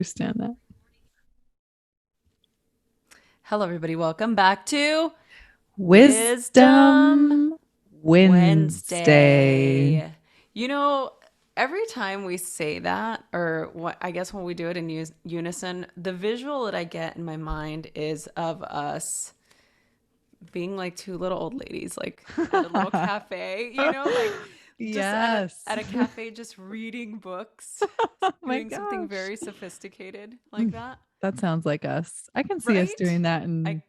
understand that. Hello, everybody. Welcome back to Wisdom Wisdom Wednesday. Wednesday. You know, every time we say that, or what I guess when we do it in unison, the visual that I get in my mind is of us being like two little old ladies, like at a little cafe, like just Yes. at a cafe, just reading books, Oh my doing something gosh. very sophisticated like that, That sounds like us. I can see us right? doing that I, in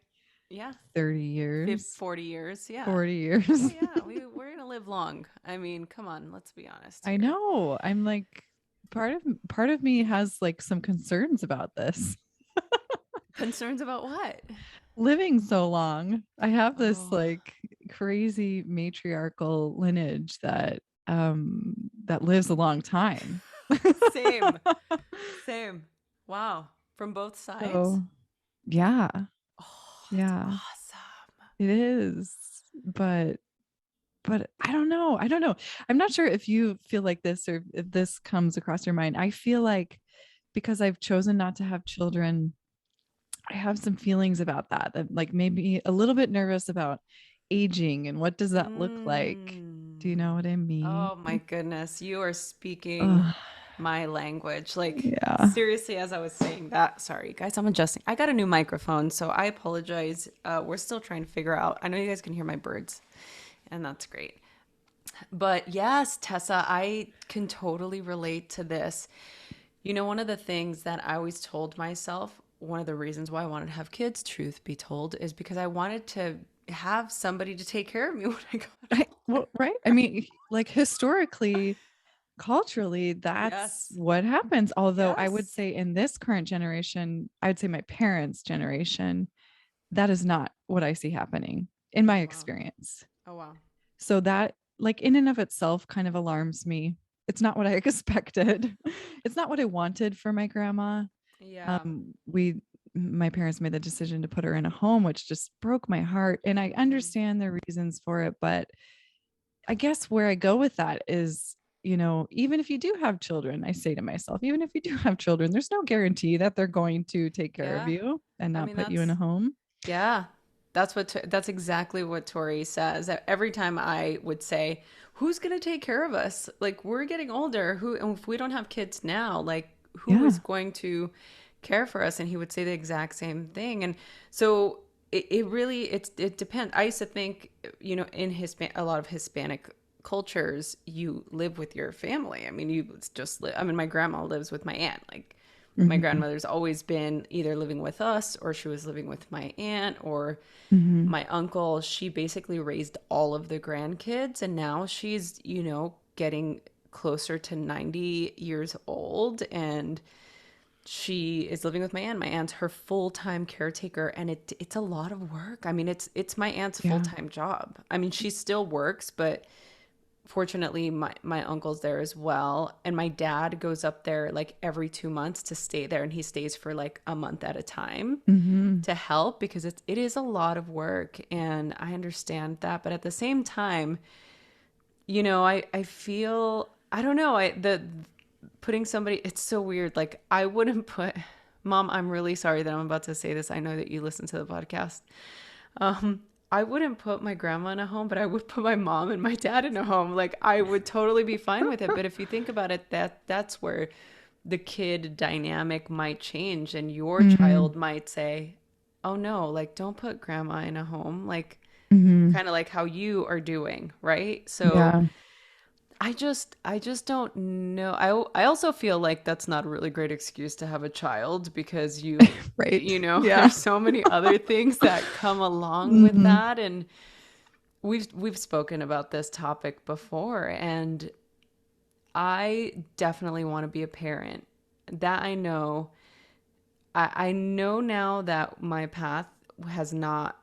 yeah, 30 years, 40 years. Yeah. 40 years. Oh yeah, we're gonna live long. I mean, come on, let's be honest I here. know. I'm like part of me has like some concerns about this. Concerns about what? Living so long. I have this Oh, like crazy matriarchal lineage that lives a long time. same, same. Wow, from both sides. So, yeah. Oh, that's Yeah. awesome. It is. But I don't know. I don't know. I'm not sure if you feel like this or if this comes across your mind. I feel like because I've chosen not to have children, I have some feelings about that like maybe a little bit nervous about aging and what does that look like? Do you know Mm. what I mean? Oh my goodness, you are speaking Ugh, my language. Like yeah. seriously, as I was saying that, sorry guys, I'm adjusting. I got a new microphone, so I apologize. We're still trying to figure out. I know you guys can hear my birds, and that's great. But yes, Tessa, I can totally relate to this. One of the things that I always told myself, one of the reasons why I wanted to have kids, truth be told, is because I wanted to have somebody to take care of me when I got older. Well, right. I mean, like historically, culturally, that's Yes. what happens. Although I would Yes. say in this current generation, I would say my parents' generation, that is not what I see happening in my Oh, wow. experience. Oh, wow. So that, like, in and of itself, kind of alarms me. It's not what I expected. It's not what I wanted for my grandma. Yeah. We, my parents made the decision to put her in a home, which just broke my heart. And I Hmm. understand the reasons for it, but I guess where I go with that is, even if you do have children, I say to myself, even if you do have children, there's no guarantee that they're going to take care of Yeah. you and I not mean, put you in a home. yeah, that's exactly what Tori says. Every time I would say, "Who's going to take care of us? Like we're getting older. And if we don't have kids now, like who is Yeah. going to care for us?" And he would say the exact same thing. And so it really it depends. I used to think, in a lot of Hispanic cultures, you live with your family. I mean, you just live. I mean, my grandma lives with my aunt. Like my Hmm. grandmother's always been either living with us or she was living with my aunt or Hmm. my uncle. She basically raised all of the grandkids and now she's, getting closer to 90 years old and she is living with my aunt. My aunt's her full-time caretaker and it's a lot of work. I mean, it's my aunt's Yeah. full-time job. I mean, she still works, but fortunately my uncle's there as well, and my dad goes up there like every 2 months to stay there, and he stays for like a month at a time Hmm. to help because it is a lot of work, and I understand that, but at the same time, I feel, I don't know, I the putting somebody, it's so weird, like I wouldn't put, mom, I'm really sorry that I'm about to say this, I know that you listen to the podcast. um, I wouldn't put my grandma in a home, but I would put my mom and my dad in a home. Like I would totally be fine with it. But if you think about it, that's where the kid dynamic might change and your Hmm. child might say, "Oh no, like don't put grandma in a home." Like Hmm. kind of like how you are doing, right? So Yeah. I just don't know. I also feel like that's not a really great excuse to have a child because Right. Yeah. there's so many other things that come along with Hmm. that, and we've spoken about this topic before, and I definitely want to be a parent. That I know. I know now that my path has not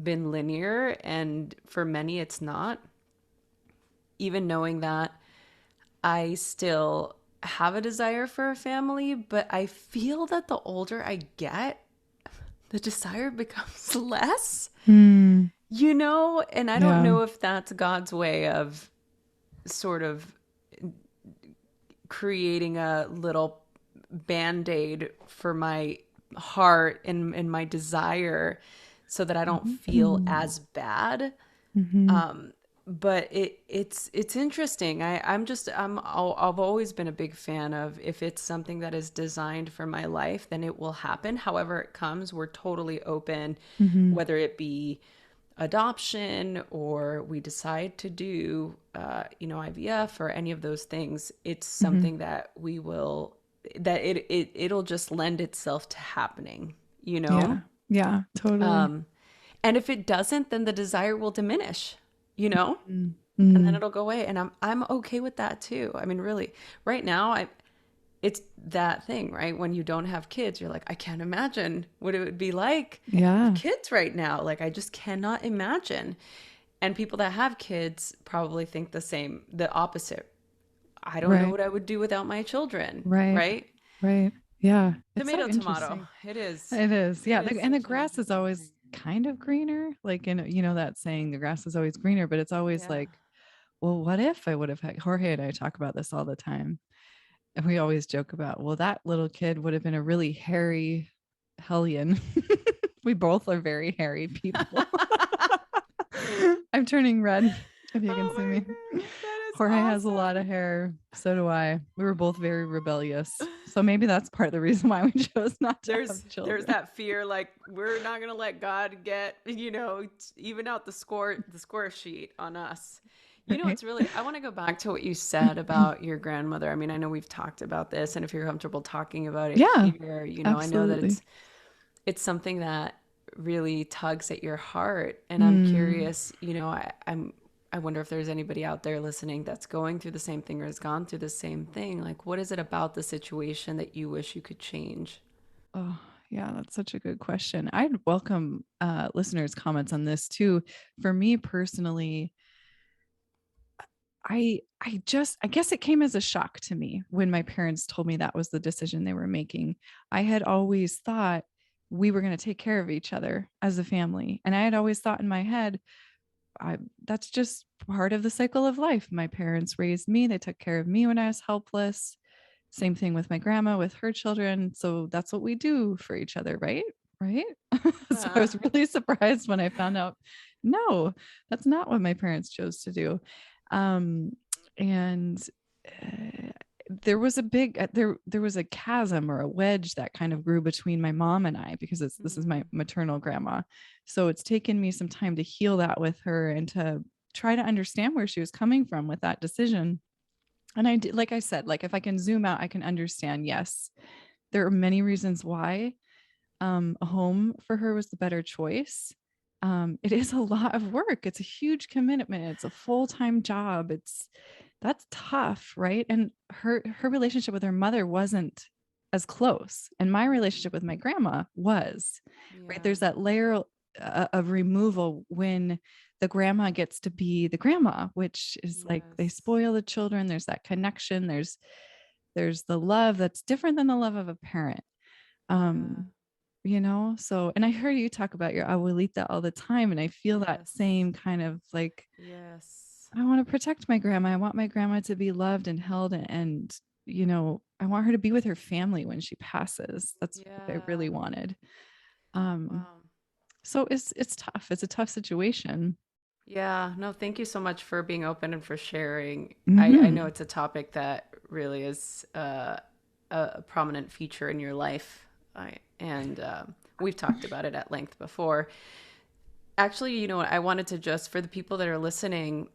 been linear, and for many it's not. Even knowing that, I still have a desire for a family, but I feel that the older I get, the desire becomes less, Mm. and I don't Yeah. know if that's God's way of sort of creating a little band-aid for my heart and my desire so that I don't feel Mm-hmm. as bad. Mm-hmm. But it's interesting. I've always been a big fan of, if it's something that is designed for my life, then it will happen. However it comes, we're totally open, Mm-hmm. whether it be adoption or we decide to do, IVF or any of those things. It's Mm-hmm. something that it'll just lend itself to happening, you know? Yeah. Yeah, totally. Um, and if it doesn't, then the desire will diminish, you know? And then Mm-hmm. it'll go away. And I'm okay with that too. I mean, really, right now it's that thing, right? When you don't have kids, you're like, I can't imagine what it would be like with Yeah. kids right now. Like, I just cannot imagine. And people that have kids probably think the opposite. I don't know Right. what I would do without my children, Right. right? Right. Yeah. It's so Tomato, tomato. interesting. It is. It is. It Yeah. is And the such an grass is interesting always thing. kind of greener. Like, that saying, the grass is always greener, but it's always Yeah. like, well, what if I would have had Jorge and I talk about this all the time. And we always joke about, well, that little kid would have been a really hairy hellion. We both are very hairy people. I'm turning red if you can Oh see my me. God, that is Jorge has a lot of awesome. hair. So do I. We were both very rebellious. So maybe that's part of the reason why we chose not to have There's children. that fear, like, we're not gonna let God get, even out the score sheet on us. Right. It's really, I want to go back to what you said about your grandmother. I mean, I know we've talked about this, and if you're comfortable talking about it Yeah, here, I know that absolutely. it's something that really tugs at your heart. And I'm Mm. curious, I wonder if there's anybody out there listening that's going through the same thing or has gone through the same thing. Like, what is it about the situation that you wish you could change? Oh, yeah, that's such a good question. I'd welcome listeners' comments on this too. For me personally, I guess it came as a shock to me when my parents told me that was the decision they were making. I had always thought we were going to take care of each other as a family. And I had always thought in my head, that's just part of the cycle of life. My parents raised me, they took care of me when I was helpless. Same thing with my grandma with her children. So that's what we do for each other, right? Right. So I Uh, was really surprised when I found out, no, that's not what my parents chose to do. Um, and uh, there was a big there was a chasm or a wedge that kind of grew between my mom and I because this is my mm, maternal grandma. So it's taken me some time to heal that with her and to try to understand where she was coming from with that decision. And I did, like I said, like if I can zoom out, I can understand. Yes, there are many reasons why a home for her was the better choice. It is a lot of work. It's a huge commitment. It's a full-time job. That's tough, right? And her relationship with her mother wasn't as close, and my relationship with my grandma was, right? yeah. There's that layer of removal when the grandma gets to be the grandma, which is like they Yes. spoil the children. There's that connection. There's the love that's different than the love of a parent. Yeah. Um, so and I heard you talk about your abuelita all the time, and I feel that Yes. same kind of like Yes. I want to protect my grandma. I want my grandma to be loved and held, and I want her to be with her family when she passes. That's what I really Yeah. wanted. um Wow. so it's tough. It's a tough situation. Yeah. No, thank you so much for being open and for sharing. I know Hmm. it's a topic that really is a prominent feature in your life. And we've talked about it at length before. Actually, what? I wanted to just, for the people that are listening,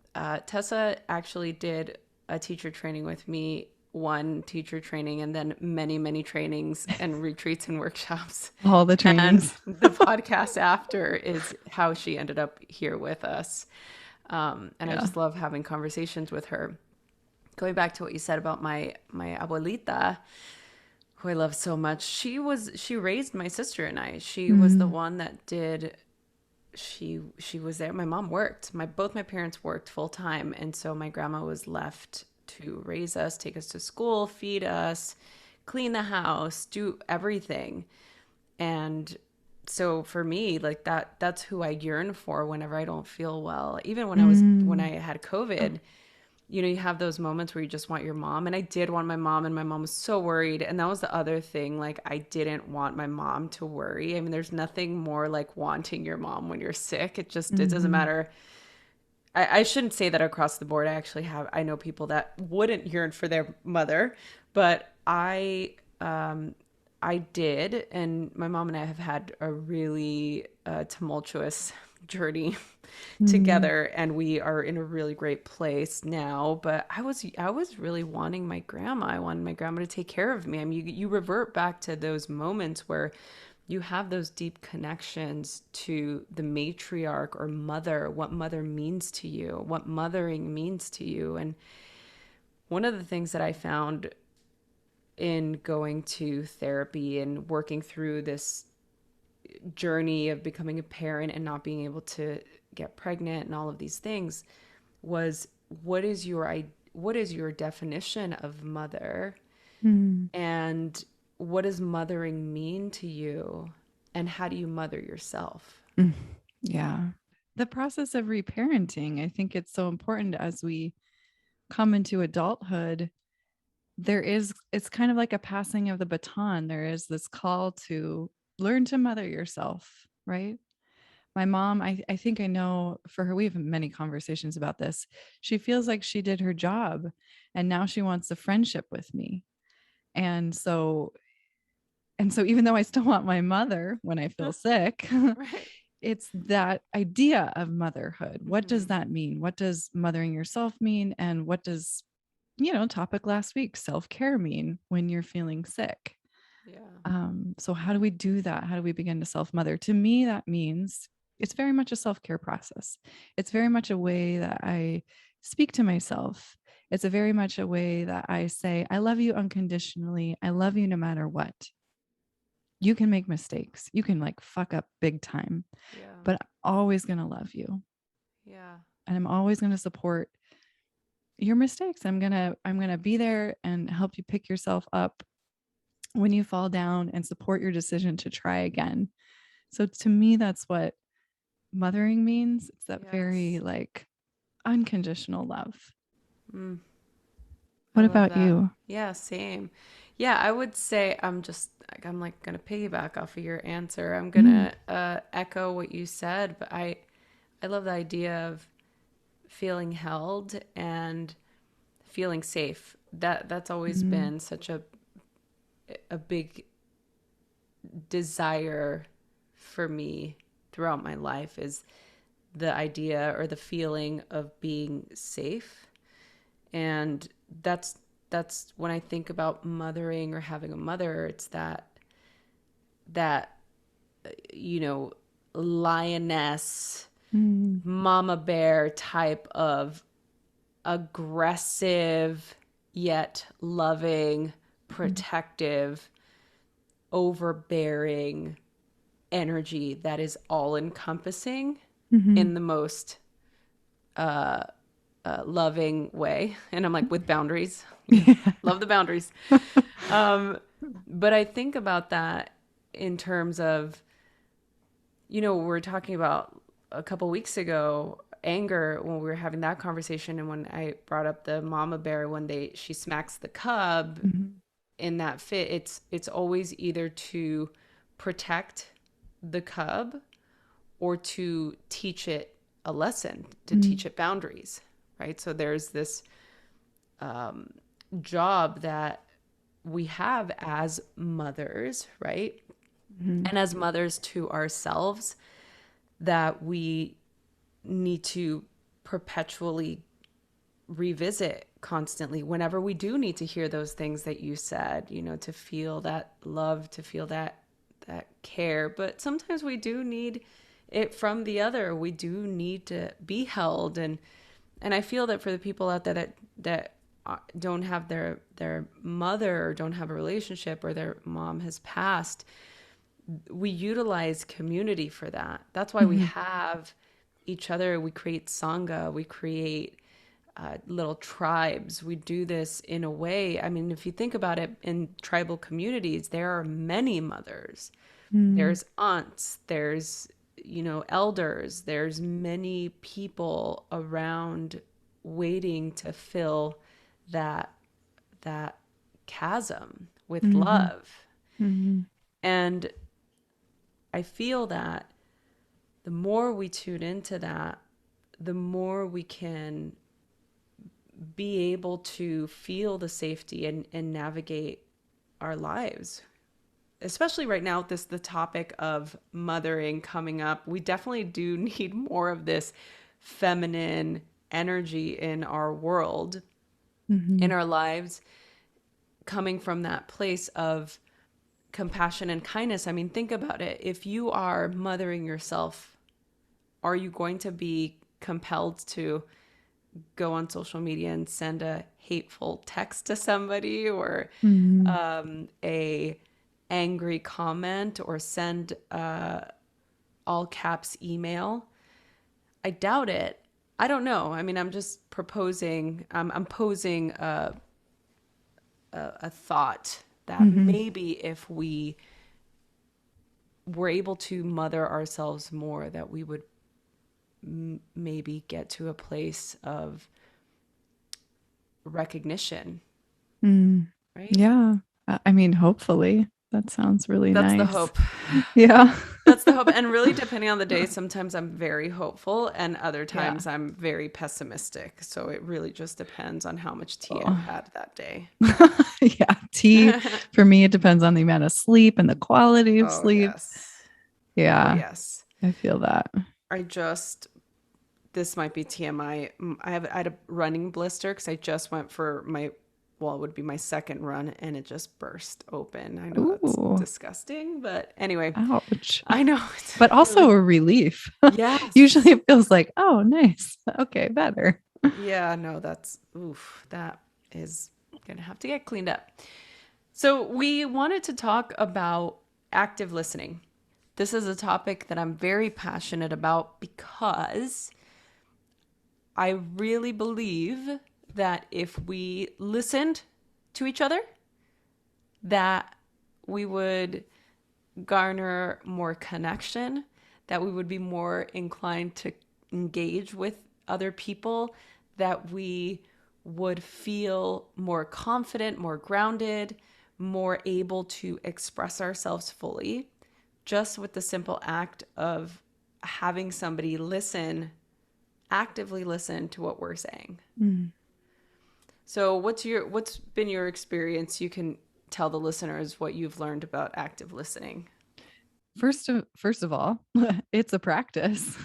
Tessa actually did a teacher training with me, one teacher training, and then many, many trainings and retreats and workshops. All the And trainings. the podcast after is how she ended up here with us. And I Yeah. just love having conversations with her. Going back to what you said about my abuelita, who I love so much, she raised my sister and I. She was the Mm. one that did she was there. My mom worked. My parents worked full time, and so my grandma was left to raise us, take us to school, feed us, clean the house, do everything. And so for me, like that's who I yearn for whenever I don't feel well. Even when I Mm. had COVID, you have those moments where you just want your mom. And I did want my mom, and my mom was so worried. And that was the other thing. Like, I didn't want my mom to worry. I mean, there's nothing more like wanting your mom when you're sick. It doesn't Mm-hmm. matter. I shouldn't say that across the board. I know people that wouldn't yearn for their mother, but I did. And my mom and I have had a really tumultuous journey Mm-hmm. together, and we are in a really great place now. But I was really wanting my grandma. I wanted my grandma to take care of me. I mean, you revert back to those moments where you have those deep connections to the matriarch or mother, what mother means to you, what mothering means to you. And one of the things that I found in going to therapy and working through this journey of becoming a parent and not being able to get pregnant and all of these things was, what is your definition of mother, Mm-hmm. and what does mothering mean to you, and how do you mother yourself? Yeah. The process of reparenting, I think it's so important as we come into adulthood. It's kind of like a passing of the baton. There is this call to learn to mother yourself, right? My mom, I think I know for her, we have many conversations about this. She feels like she did her job and now she wants a friendship with me. And so, and so even though I still want my mother when I feel sick, Right. it's that idea of motherhood. What does Mm-hmm. that mean? What does mothering yourself mean? And what does, topic last week, self-care mean when you're feeling sick? Yeah. So how do we do that? How do we begin to self-mother? To me, that means it's very much a self-care process. It's very much a way that I speak to myself. It's a very much a way that I say, I love you unconditionally. I love you no matter what. You can make mistakes. You can like fuck up big time, Yeah. but I'm always going to love you. Yeah. And I'm always going to support your mistakes. I'm going to be there and help you pick yourself up when you fall down and support your decision to try again. So to me, that's what mothering means. It's that very Yes. like unconditional love. Mm, I What love about that. you? Yeah, same. Yeah, I would say I'm like gonna piggyback off of your answer. I'm Mm, gonna echo what you said, but I love the idea of feeling held and feeling safe. That's always mm, been such a big desire for me throughout my life, is the idea or the feeling of being safe. And that's when I think about mothering or having a mother, it's that you know lioness, mm, mama bear type of aggressive yet loving, mm, protective, overbearing energy that is all encompassing mm, in the most loving way. And I'm like, with boundaries, yeah. love the boundaries. Um, but I think about that in terms of, we were talking about a couple weeks ago anger when we were having that conversation, and when I brought up the mama bear when she smacks the cub Mhm, in that fit, it's always either to protect the cub or to teach it a lesson, to teach mm, it boundaries, right? So there's this job that we have as mothers, right? mhm, And as mothers to ourselves, that we need to perpetually revisit constantly whenever we do need to hear those things that you said, to feel that love, to feel that care. But sometimes we do need it from the other. We do need to be held. And I feel that for the people out there that don't have their mother, or don't have a relationship, or their mom has passed, we utilize community for that. That's why we mhm, have each other. We create sangha. We create little tribes. We do this in a way. I mean, if you think about it, in tribal communities, there are many mothers. mm, There's aunts. There's elders. There's many people around waiting to fill that that chasm with Mm-hmm. love. Mm-hmm. And I feel that the more we tune into that, the more we can be able to feel the safety and navigate our lives. Especially right now, this the topic of mothering coming up. We definitely do need more of this feminine energy in our world, Mm-hmm. in our lives, coming from that place of compassion and kindness. I mean, think about it. If you are mothering yourself, are you going to be compelled to go on social media and send a hateful text to somebody, or Mm-hmm. a angry comment, or send all caps email? I doubt it. I don't know. I mean, I'm just proposing. I'm posing a thought that Mm-hmm. maybe if we were able to mother ourselves more, that we would maybe get to a place of recognition, Mm. right? Yeah. I mean, hopefully. That sounds really That's the nice. hope. Yeah. That's the hope. And really, depending on the day, sometimes I'm very hopeful and other Yeah. times I'm very pessimistic. So it really just depends on how much tea I've Oh. had that day. Yeah. Tea, for me, it depends on the amount of sleep and the quality of Oh, sleep. yes. Oh, Yeah. yes. I feel that. I just, this might be TMI. I had a running blister because I just went for my, well, it would be my second run, and it just burst open. I know that's Ooh, disgusting, but anyway, ouch. I know it's But also really, a relief. Usually yes. it feels like, oh, nice. Okay, better. Yeah, no, that's, oof, that is going to have to get cleaned up. So, we wanted to talk about active listening. This is a topic that I'm very passionate about because I really believe that if we listened to each other, that we would garner more connection, that we would be more inclined to engage with other people, that we would feel more confident, more grounded, more able to express ourselves fully, just with the simple act of having somebody listen, actively listen to what we're saying. Mm. So what's been your experience? You can tell the listeners what you've learned about active listening. First of all, it's a practice.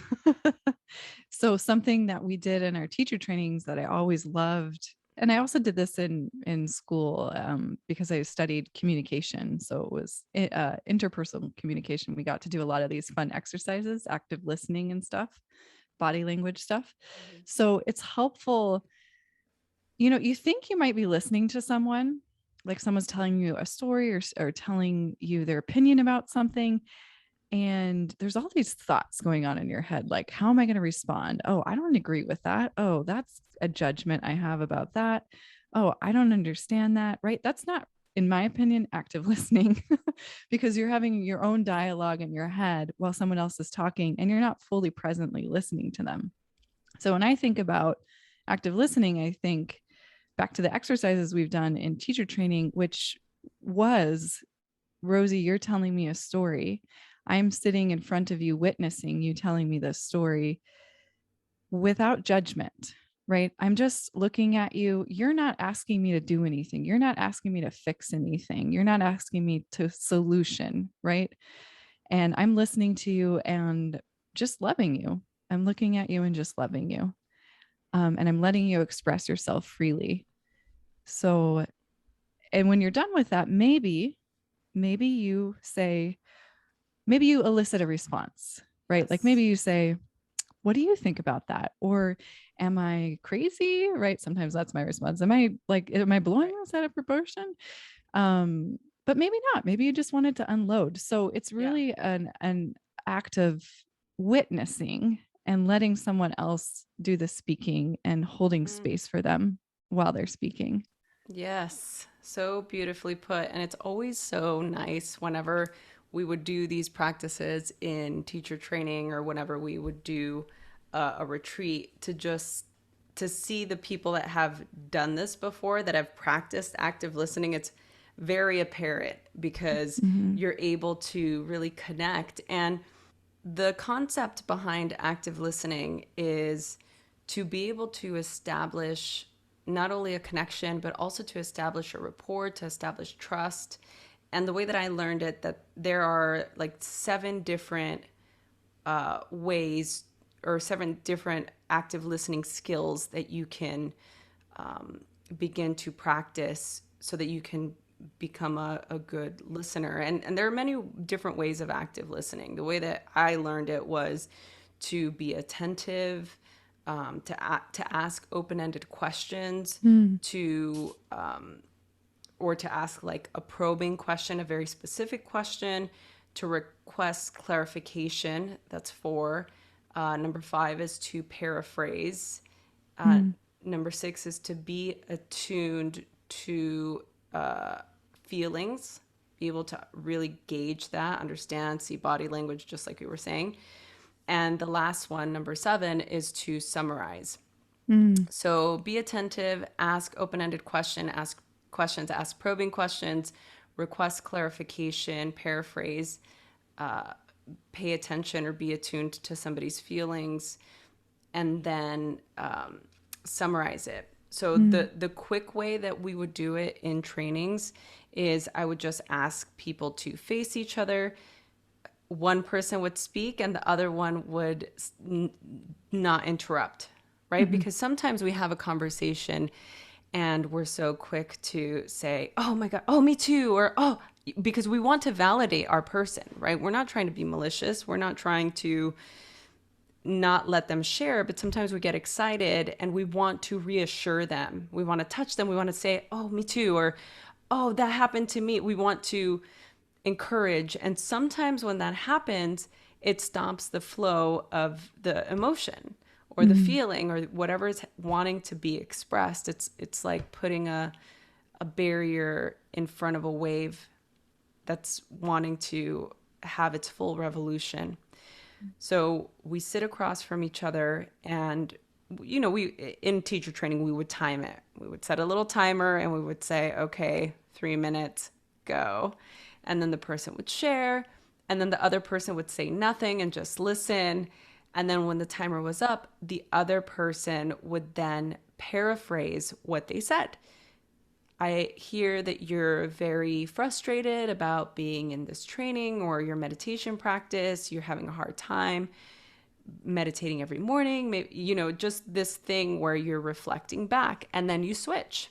So something that we did in our teacher trainings that I always loved, and I also did this in school because I studied communication. So it was interpersonal communication. We got to do a lot of these fun exercises, active listening and stuff, body language stuff. Mm-hmm. So it's helpful. You think you might be listening to someone, like someone's telling you a story or telling you their opinion about something, and there's all these thoughts going on in your head, like, how am I going to respond? Oh, I don't agree with that. Oh, that's a judgment I have about that. Oh, I don't understand that. Right. That's not, in my opinion, active listening because you're having your own dialogue in your head while someone else is talking and you're not fully presently listening to them. So when I think about active listening, I think back to the exercises we've done in teacher training, which was, Rosie, you're telling me a story. I'm sitting in front of you, witnessing you telling me this story without judgment, right? I'm just looking at you. You're not asking me to do anything. You're not asking me to fix anything. You're not asking me to solution, right? And I'm listening to you and just loving you. I'm looking at you and just loving you. And I'm letting you express yourself freely. So, and when you're done with that, maybe you say, maybe you elicit a response, right? Like Yes. maybe you say, what do you think about that? Or am I crazy? Right? Sometimes that's my response. Am I blowing Right. this out of proportion? But maybe not. Maybe you just wanted to unload. So it's Yeah. really an act of witnessing and letting someone else do the speaking and holding Mm. space for them while they're speaking. Yes, so beautifully put. And it's always so nice whenever we would do these practices in teacher training, or whenever we would do a retreat, to just to see the people that have done this before, that have practiced active listening, it's very apparent because Mhm. you're able to really connect. And the concept behind active listening is to be able to establish not only a connection, but also to establish a rapport, to establish trust. And the way that I learned it, that there are like seven different ways or seven different active listening skills that you can begin to practice so that you can become a good listener. And there are many different ways of active listening. The way that I learned it was to be attentive, to ask open-ended questions, Mm. to or to ask like a probing question, a very specific question, to request clarification. That's four. Number five is to paraphrase. Uh, Mm. Number six is to be attuned to feelings, be able to really gauge that, understand, see body language, just like we were saying. And the last one, number seven, is to summarize. Mm. So be attentive, ask open-ended questions, ask probing questions, request clarification, paraphrase, pay attention or be attuned to somebody's feelings, and then summarize it. So Mm. the quick way that we would do it in trainings is I would just ask people to face each other. One person would speak and the other one would not interrupt, right? Mhm. Because sometimes we have a conversation and we're so quick to say, oh my God, oh, me too, or oh, because we want to validate our person, right? We're not trying to be malicious. We're not trying to not let them share, but sometimes we get excited and we want to reassure them. We want to touch them. We want to say, oh, me too, or oh, that happened to me. We want to encourage. And sometimes when that happens, it stops the flow of the emotion or the Mhm. feeling or whatever is wanting to be expressed. It's like putting a barrier in front of a wave that's wanting to have its full revolution. So we sit across from each other and we in teacher training we would time it. We would set a little timer and we would say, okay, 3 minutes, go. And then the person would share, and then the other person would say nothing and just listen. And then when the timer was up, the other person would then paraphrase what they said. I hear that you're very frustrated about being in this training or your meditation practice. You're having a hard time meditating every morning. Maybe, just this thing where you're reflecting back and then you switch.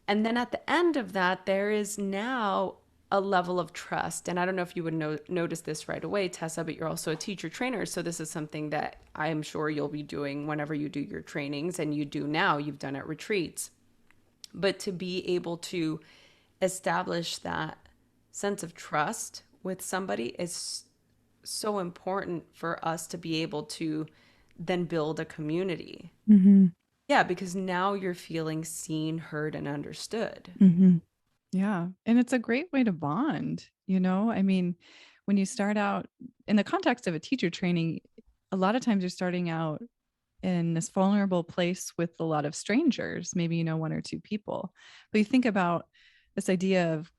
And then at the end of that, there is now a level of trust. And I don't know if you would notice this right away, Tessa, but you're also a teacher trainer. So this is something that I'm sure you'll be doing whenever you do your trainings, and you do now, you've done at retreats. But to be able to establish that sense of trust with somebody is so important for us to be able to then build a community. Mhm. Yeah, because now you're feeling seen, heard, and understood. Mhm. Yeah. And it's a great way to bond, you know? I mean, when you start out in the context of a teacher training, a lot of times you're starting out in this vulnerable place with a lot of strangers, maybe, one or two people. But you think about this idea of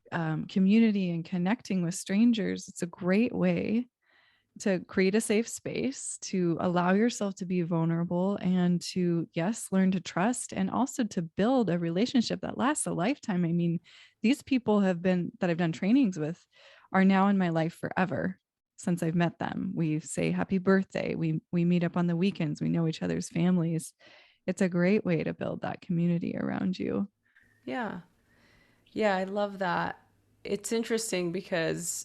community and connecting with strangers, it's a great way to create a safe space, to allow yourself to be vulnerable and to, yes, learn to trust and also to build a relationship that lasts a lifetime. I mean, these people have been that I've done trainings with are now in my life forever since I've met them. We say happy birthday. We meet up on the weekends. We know each other's families. It's a great way to build that community around you. Yeah. Yeah, I love that. It's interesting because,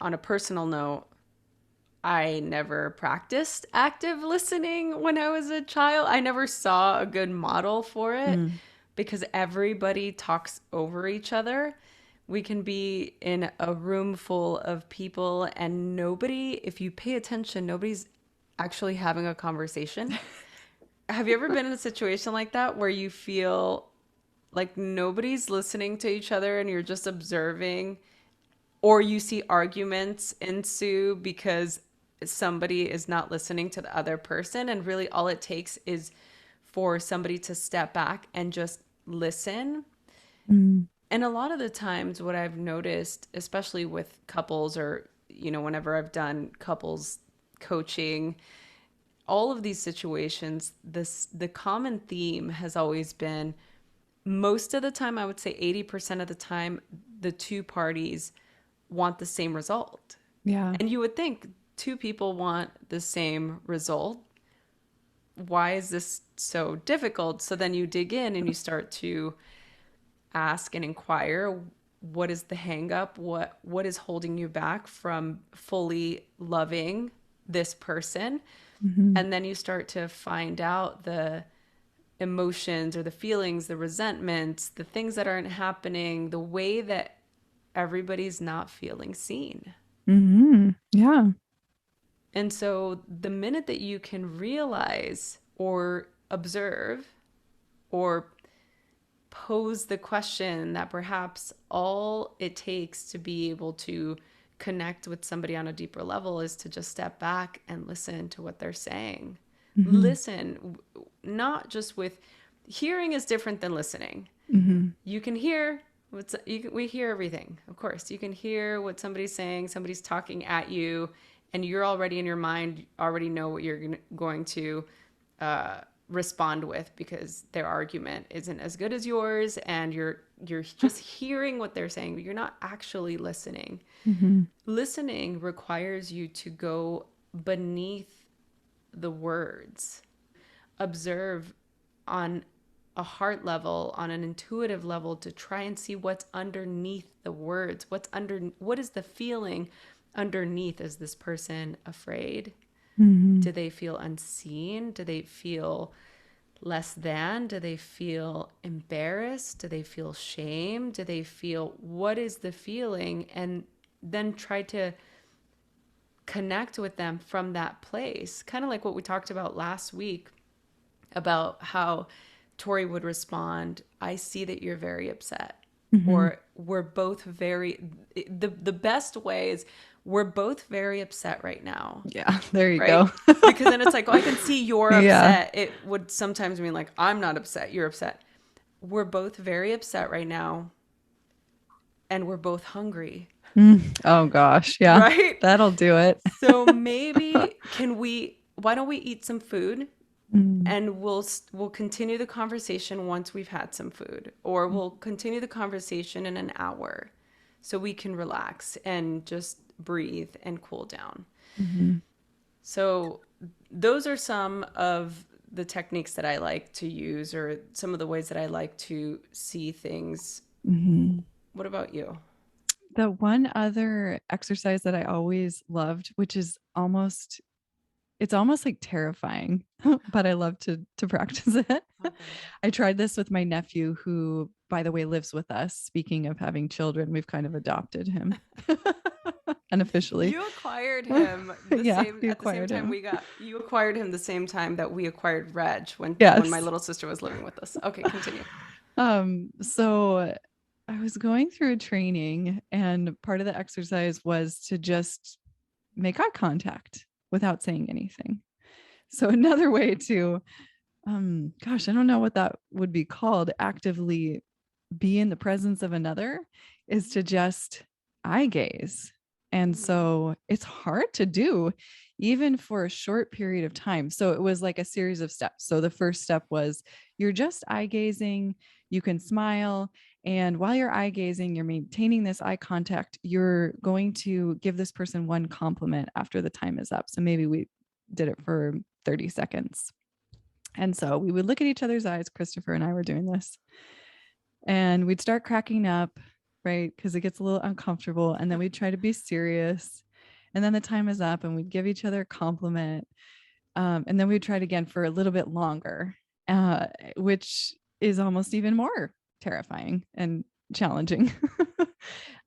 on a personal note, I never practiced active listening when I was a child. I never saw a good model for it Mm. because everybody talks over each other. We can be in a room full of people and nobody, if you pay attention, nobody's actually having a conversation. Have you ever been in a situation like that where you feel like nobody's listening to each other and you're just observing, or you see arguments ensue because somebody is not listening to the other person. And really, all it takes is for somebody to step back and just listen. Mm. And a lot of the times, what I've noticed, especially with couples or, whenever I've done couples coaching, all of these situations, the common theme has always been, most of the time, I would say 80% of the time, the two parties want the same result. Yeah. And you would think two people want the same result. Why is this so difficult? So then you dig in and you start to ask and inquire, what is the hang up? What is holding you back from fully loving this person? Mm-hmm. And then you start to find out the emotions or the feelings, the resentments, the things that aren't happening, the way that everybody's not feeling seen. Mm-hmm. Yeah. And so the minute that you can realize or observe or pose the question that perhaps all it takes to be able to connect with somebody on a deeper level is to just step back and listen to what they're saying. Mm-hmm. Listen, not just with hearing is different than listening. Mm-hmm. You can hear we hear everything. Of course, you can hear what somebody's saying, somebody's talking at you, and you're already in your mind already know what you're going to respond with because their argument isn't as good as yours, and you're just hearing what they're saying, but you're not actually listening. Mm-hmm. Listening requires you to go beneath the words, observe on a heart level, on an intuitive level, to try and see what's underneath the words. What is the feeling underneath? Is this person afraid? Mm-hmm. Do they feel unseen? Do they feel less than? Do they feel embarrassed? Do they feel shame? Do they feel, what is the feeling? And then try to connect with them from that place. Kind of like what we talked about last week about how Tori would respond, I see that you're very upset. Mm-hmm. Or we're both very, the best way is we're both very upset right now, Yeah. There you right? go. Because then it's like, oh, I can see you're Yeah. upset. It would sometimes mean like, I'm not upset, you're upset. We're both very upset right now, and we're both hungry, Oh gosh. Yeah. right? That'll do it. So maybe why don't we eat some food, Mm. and we'll continue the conversation once we've had some food, or we'll continue the conversation in an hour so we can relax and just breathe and cool down. Mm-hmm. So those are some of the techniques that I like to use, or some of the ways that I like to see things. Mm-hmm. What about you? The one other exercise that I always loved, which is almost it's almost like terrifying, but I love to practice it. Okay. I tried this with my nephew, who, by the way, lives with us. Speaking of having children, we've kind of adopted him unofficially. You acquired him Yeah, we at the same acquired time him. you acquired him the same time that we acquired Reg when my Yes. little sister was living with us. Okay, continue. So I was going through a training, and part of the exercise was to just make eye contact without saying anything. So another way to gosh, I don't know what that would be called, actively be in the presence of another, is to just eye gaze. And Mm-hmm. so it's hard to do even for a short period of time. So it was like a series of steps. So the first step was you're just eye gazing, you can smile. And while you're eye gazing, you're maintaining this eye contact. You're going to give this person one compliment after the time is up. So maybe we did it for 30 seconds. And so we would look at each other's eyes. Christopher and I were doing this, and we'd start cracking up, right? Because it gets a little uncomfortable. And then we'd try to be serious. And then the time is up, and we'd give each other a compliment. And then we'd try it again for a little bit longer, which is almost even more terrifying and challenging.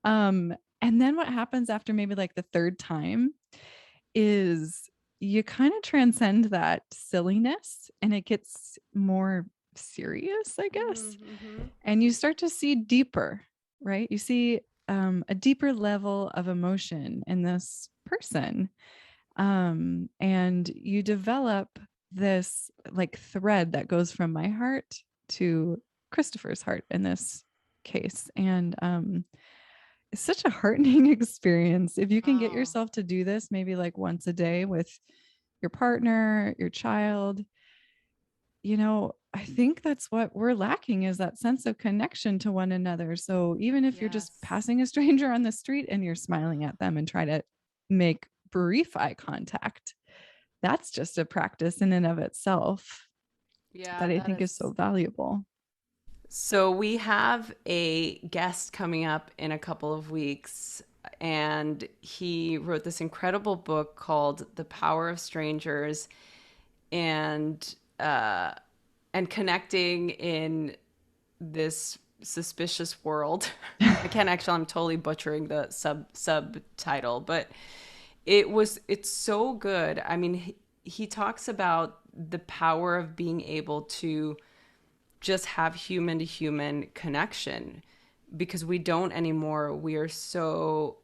And then what happens after maybe like the third time is you kind of transcend that silliness, and it gets more serious, I guess. Mm-hmm. And you start to see deeper, right? You see a deeper level of emotion in this person. And you develop this like thread that goes from my heart to Christopher's heart in this case. And it's such a heartening experience. If you can get Oh, yourself to do this, maybe like once a day with your partner, your child, I think that's what we're lacking is that sense of connection to one another. So even if you're just yes. passing a stranger on the street and you're smiling at them and try to make brief eye contact, that's just a practice in and of itself Yeah, that I that think is so is. valuable. So we have a guest coming up in a couple of weeks, and he wrote this incredible book called The Power of Strangers, and uh, and connecting in this suspicious world. I can't actually. I'm totally butchering the subtitle, but it's so good. I mean, he talks about the power of being able to just have human to human connection because we don't anymore. We are so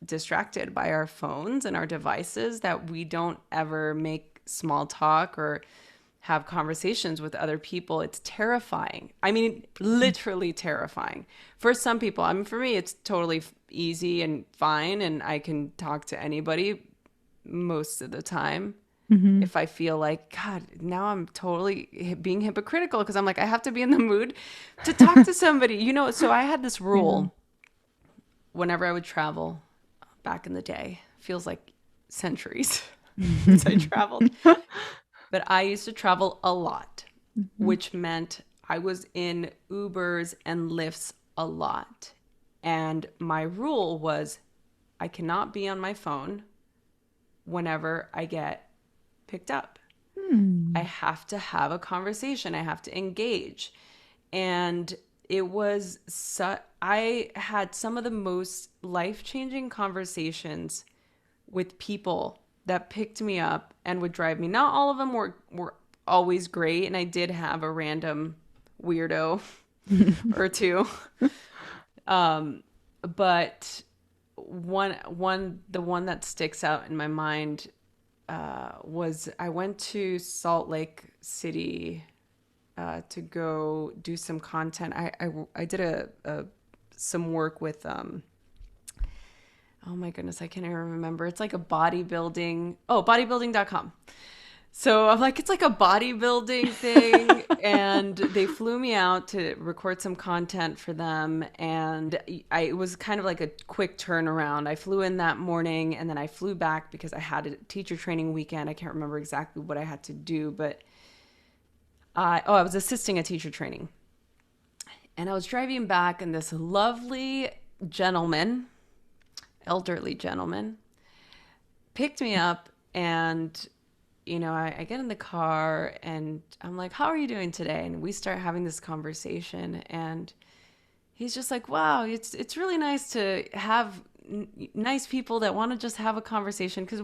distracted by our phones and our devices that we don't ever make small talk or have conversations with other people. It's terrifying. I mean, literally terrifying. For some people, I mean, for me, it's totally easy and fine, and I can talk to anybody most of the time. Mm-hmm. If I feel like, God, now I'm totally being hypocritical because I'm like, I have to be in the mood to talk to somebody, So I had this Yeah. rule whenever I would travel back in the day, feels like centuries since I traveled. But I used to travel a lot, Mhm. which meant I was in Ubers and Lyfts a lot. And my rule was I cannot be on my phone whenever I get picked up. I Hmm. have to have a conversation, I have to engage. And it was I had some of the most life-changing conversations with people that picked me up and would drive me. Not all of them were always great, and I did have a random weirdo or two. Um, but the one that sticks out in my mind was I went to Salt Lake City to go do some content. I did a some work with oh my goodness, I can't even remember. It's like a bodybuilding. Oh, bodybuilding.com. So I'm like, it's like a bodybuilding thing. And they flew me out to record some content for them. And it was kind of like a quick turnaround. I flew in that morning and then I flew back because I had a teacher training weekend. I can't remember exactly what I had to do, but I was assisting a teacher training. And I was driving back, and this lovely gentleman, elderly gentleman, picked me up. And I get in the car and I'm like, how are you doing today? And we start having this conversation, and he's just like, wow, it's really nice to have nice people that want to just have a conversation, because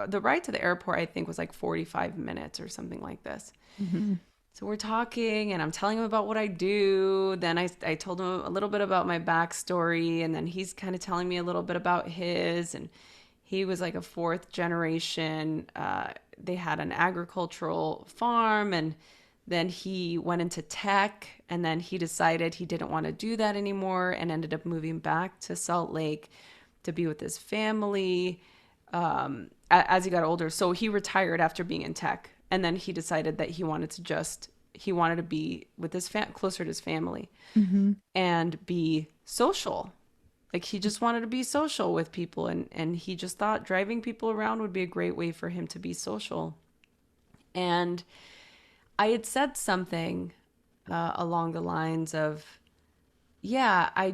the ride to the airport I think was like 45 minutes or something like this. Mhm. So we're talking, and I'm telling him about what I do. Then I told him a little bit about my backstory, and then he's kind of telling me a little bit about his. And he was like a fourth generation. They had an agricultural farm, and then he went into tech, and then he decided he didn't want to do that anymore and ended up moving back to Salt Lake to be with his family as he got older. So he retired after being in tech, and then he decided that he wanted to be with closer to his family Mhm. and be social. Like he just wanted to be social with people, and he just thought driving people around would be a great way for him to be social. And I had said something along the lines of, yeah, I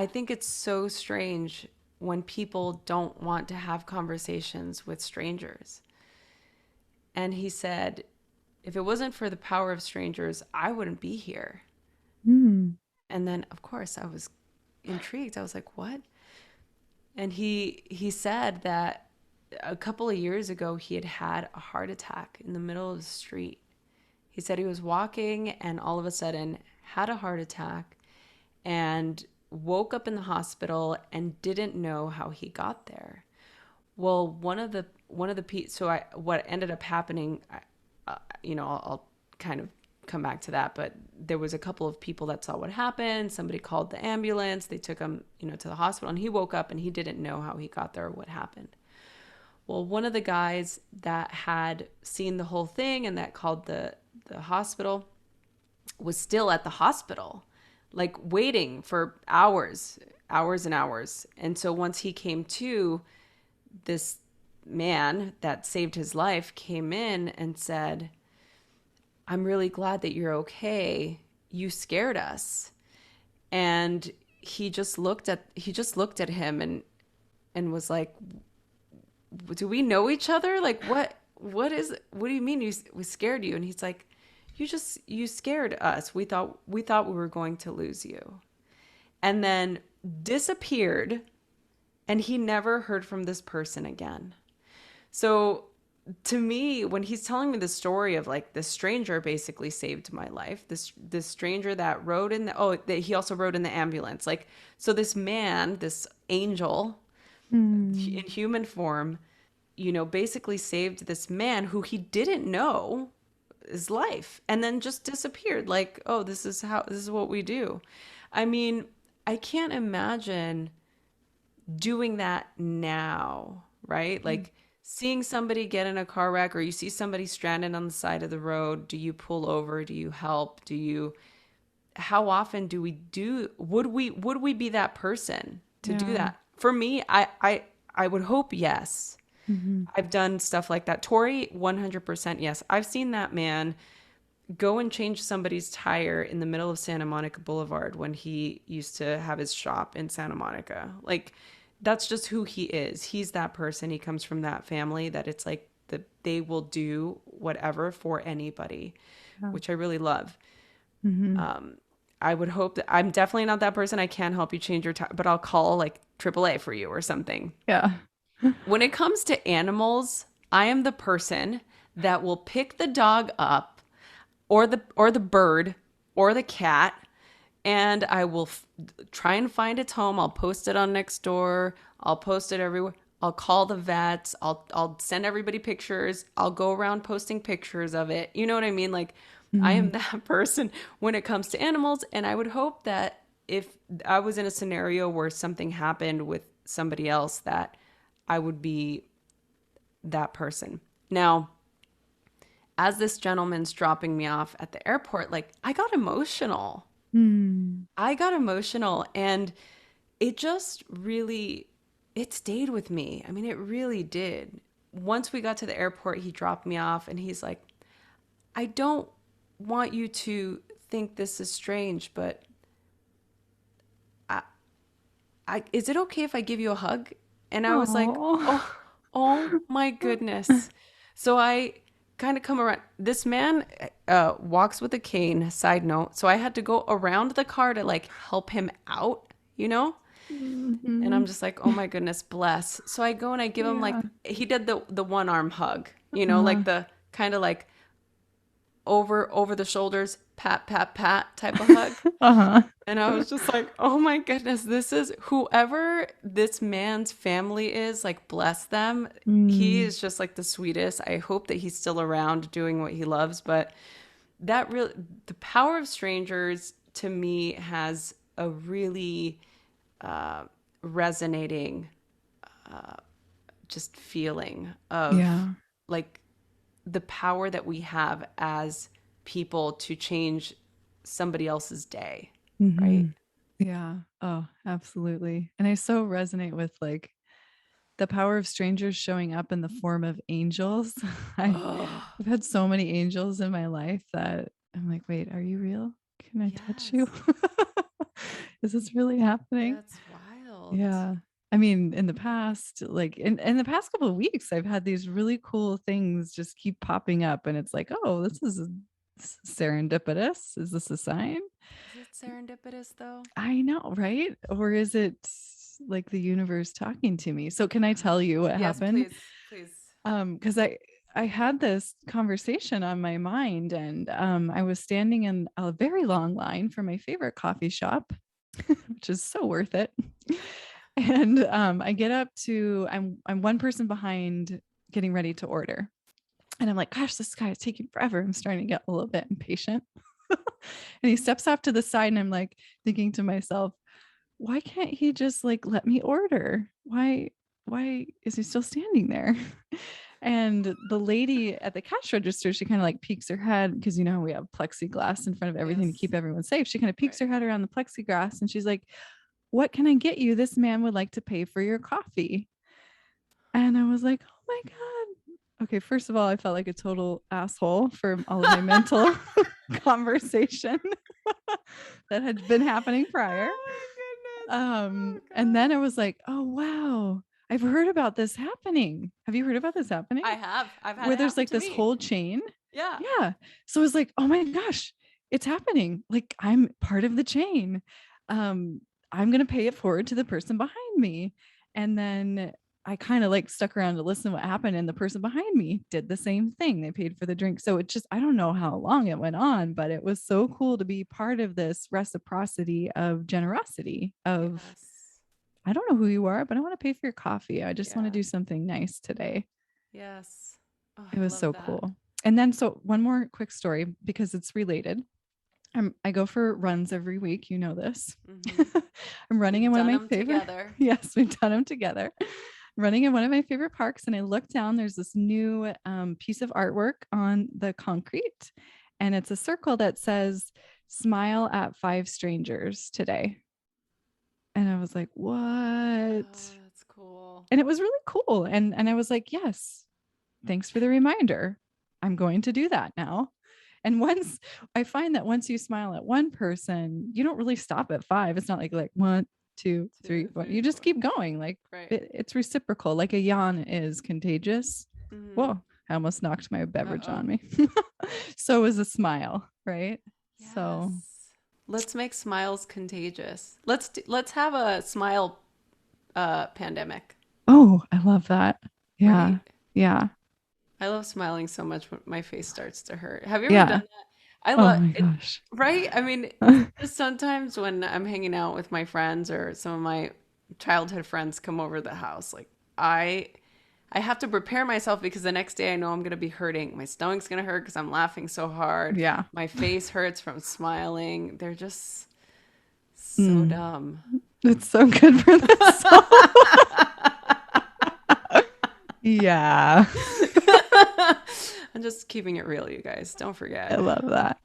think it's so strange when people don't want to have conversations with strangers. And he said, if it wasn't for the power of strangers, I wouldn't be here. Mm. And then, of course, I was intrigued. I was like, what? And he said that a couple of years ago, he had had a heart attack in the middle of the street. He said he was walking and all of a sudden had a heart attack and woke up in the hospital and didn't know how he got there. Well, so I what ended up happening, I'll kind of come back to that, but there was a couple of people that saw what happened. Somebody called the ambulance. They took him, to the hospital, and he woke up and he didn't know how he got there or what happened. Well, one of the guys that had seen the whole thing and that called the hospital was still at the hospital, like waiting for hours, hours and hours. And so once he came to, this man that saved his life came in and said, "I'm really glad that you're okay. You scared us." And he just looked at him and was like, "Do we know each other? Like what do you mean we scared you?" And he's like, "You scared us. We thought we were going to lose you." And then disappeared, and he never heard from this person again. So to me, when he's telling me the story of like this stranger basically saved my life, this stranger that rode in that he also rode in the ambulance. Like, so this man, this angel Hmm. in human form, basically saved this man who he didn't know his life, and then just disappeared. Like, oh, this is what we do. I mean, I can't imagine doing that now, right? Like seeing somebody get in a car wreck, or you see somebody stranded on the side of the road. Do you pull over? Do you help? How often do we do, would we be that person to do Yeah. that? For me, I would hope yes. Hmm. I've done stuff like that. Tori, 100% yes. I've seen that man go and change somebody's tire in the middle of Santa Monica Boulevard when he used to have his shop in Santa Monica. Like, that's just who he is. He's that person. He comes from that family that it's like they will do whatever for anybody, Yeah. which I really love. Hmm. I would hope that I'm definitely not that person. I can't help you change your tire, but I'll call like AAA for you or something. Yeah. When it comes to animals, I am the person that will pick the dog up or the bird or the cat, and I will try and find its home. I'll post it on Nextdoor. I'll post it everywhere. I'll call the vets. I'll send everybody pictures. I'll go around posting pictures of it. You know what I mean? Like, I am Hmm. that person when it comes to animals, and I would hope that if I was in a scenario where something happened with somebody else, that I would be that person. Now, as this gentleman's dropping me off at the airport, like, I got emotional. Hmm. I got emotional, and it just really, it stayed with me. I mean, it really did. Once we got to the airport, he dropped me off and he's like, "I don't want you to think this is strange, but I, is it okay if I give you a hug?" And I was like, Oh. oh my goodness. So I kind of come around. This man walks with a cane, side note. So I had to go around the car to like help him out, you know? And I'm Hmm. just like, oh my goodness, bless. So I go and I give him Yeah. like, he did the one arm hug, Uh-huh. like the kind of like over the shoulders, pat, pat, pat type of hug. Uh-huh. And I was just like, oh my goodness, this is whoever this man's family is, like, bless them. He Mm. is just like the sweetest. I hope that he's still around doing what he loves. But that really, the power of strangers to me has a really resonating just feeling of Yeah. like the power that we have as people to change somebody else's day, Hmm. right? Yeah. Oh, absolutely. And I so resonate with like the power of strangers showing up in the form of angels. I, Oh, I've had so many angels in my life that I'm like, wait, are you real? Can I touch you? yes. Is this really happening? That's wild. Yeah. I mean, in the past, like in the past couple of weeks, I've had these really cool things just keep popping up. And it's like, oh, this is serendipitous. Is this a sign? Is it serendipitous though? I know, right? Or is it like the universe talking to me? So can I tell you what Yes, happened? please, please. Because I had this conversation on my mind, and I was standing in a very long line for my favorite coffee shop, which is so worth it. And I get up to I'm one person behind getting ready to order. And I'm like, gosh, this guy is taking forever. I'm starting to get a little bit impatient. And he steps off to the side, and I'm like thinking to myself, why can't he just like let me order? Why is he still standing there? And the lady at the cash register, she kind of like peeks her head because we have plexiglass in front of everything to Yes. keep everyone safe. She kind of peeks Right. her head around the plexiglass and she's like, what can I get you? This man would like to pay for your coffee. And I was like, oh my God. Okay, first of all, I felt like a total asshole for all of my mental conversation that had been happening prior. Oh my goodness. Oh And God. then I was like, oh wow, I've heard about this happening. Have you heard about this happening? I have. I've had Where it there's happen like to this me. whole chain. Yeah. Yeah. So I was like, oh my gosh, it's happening. Like I'm part of the chain. Um, I'm gonna pay it forward to the person behind me. And then I kind of like stuck around to listen to what happened, and the person behind me did the same thing. They paid for the drink. So it just, I don't know how long it went on, but it was so cool to be part of this reciprocity of generosity of, Yes. I don't know who you are, but I want to pay for your coffee. I just want to Yeah. do something nice today. Yes. Oh, It I was love so that. cool. And then, so one more quick story because it's related. I go for runs every week. You know this. Mm-hmm. I'm running We've in one of done my them favorite. together. Yes, we've done them together. Running in one of my favorite parks, and I look down. There's this new piece of artwork on the concrete, and it's a circle that says "Smile at 5 strangers today." And I was like, Oh, "What?" that's cool. And it was really cool. And I was like, "Yes, thanks for the reminder. I'm going to do that now." And once I find that once you smile at one person, you don't really stop at 5. It's not like one, two, three, Two, one. three, You just four. keep going. Like Right. it's reciprocal. Like a yawn is contagious. Mm-hmm. Whoa, I almost knocked my beverage Uh-oh. on me. So is a smile, right? So, Yes. Let's make smiles contagious. Let's have a smile pandemic, oh, I love that. Yeah. right? Yeah. I love smiling so much when my face starts to hurt. Have you ever done Yeah. that? I Oh love my it, gosh. right? I mean, just sometimes when I'm hanging out with my friends or some of my childhood friends come over the house, like I I have to prepare myself because the next day I know I'm going to be hurting. My stomach's going to hurt because I'm laughing so hard. Yeah. My face hurts from smiling. They're just so Mm. dumb. It's so good for the soul. Yeah. I'm just keeping it real, you guys. Don't I forget. love that.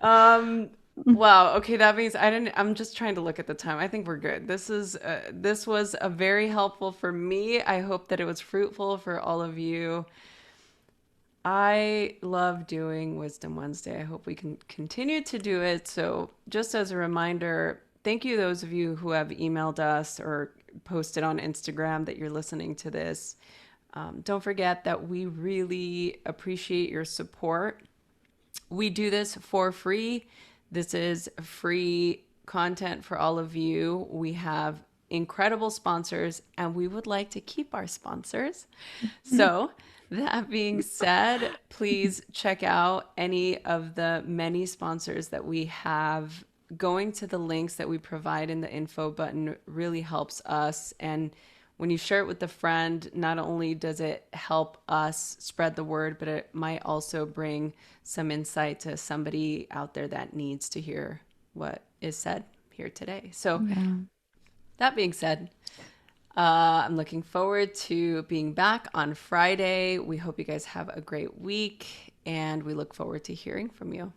Um, wow. Okay, that means I'm just trying to look at the time. I think we're good. This was a very helpful for me. I hope that it was fruitful for all of you. I love doing Wisdom Wednesday. I hope we can continue to do it. So, just as a reminder, thank you those of you who have emailed us or posted on Instagram that you're listening to this. Don't forget that we really appreciate your support. We do this for free. This is free content for all of you. We have incredible sponsors and we would like to keep our sponsors. So, that being said, please check out any of the many sponsors that we have. Going to the links that we provide in the info button really helps us. And when you share it with a friend, not only does it help us spread the word, but it might also bring some insight to somebody out there that needs to hear what is said here today. So, Yeah. that being said, I'm looking forward to being back on Friday. We hope you guys have a great week, and we look forward to hearing from you.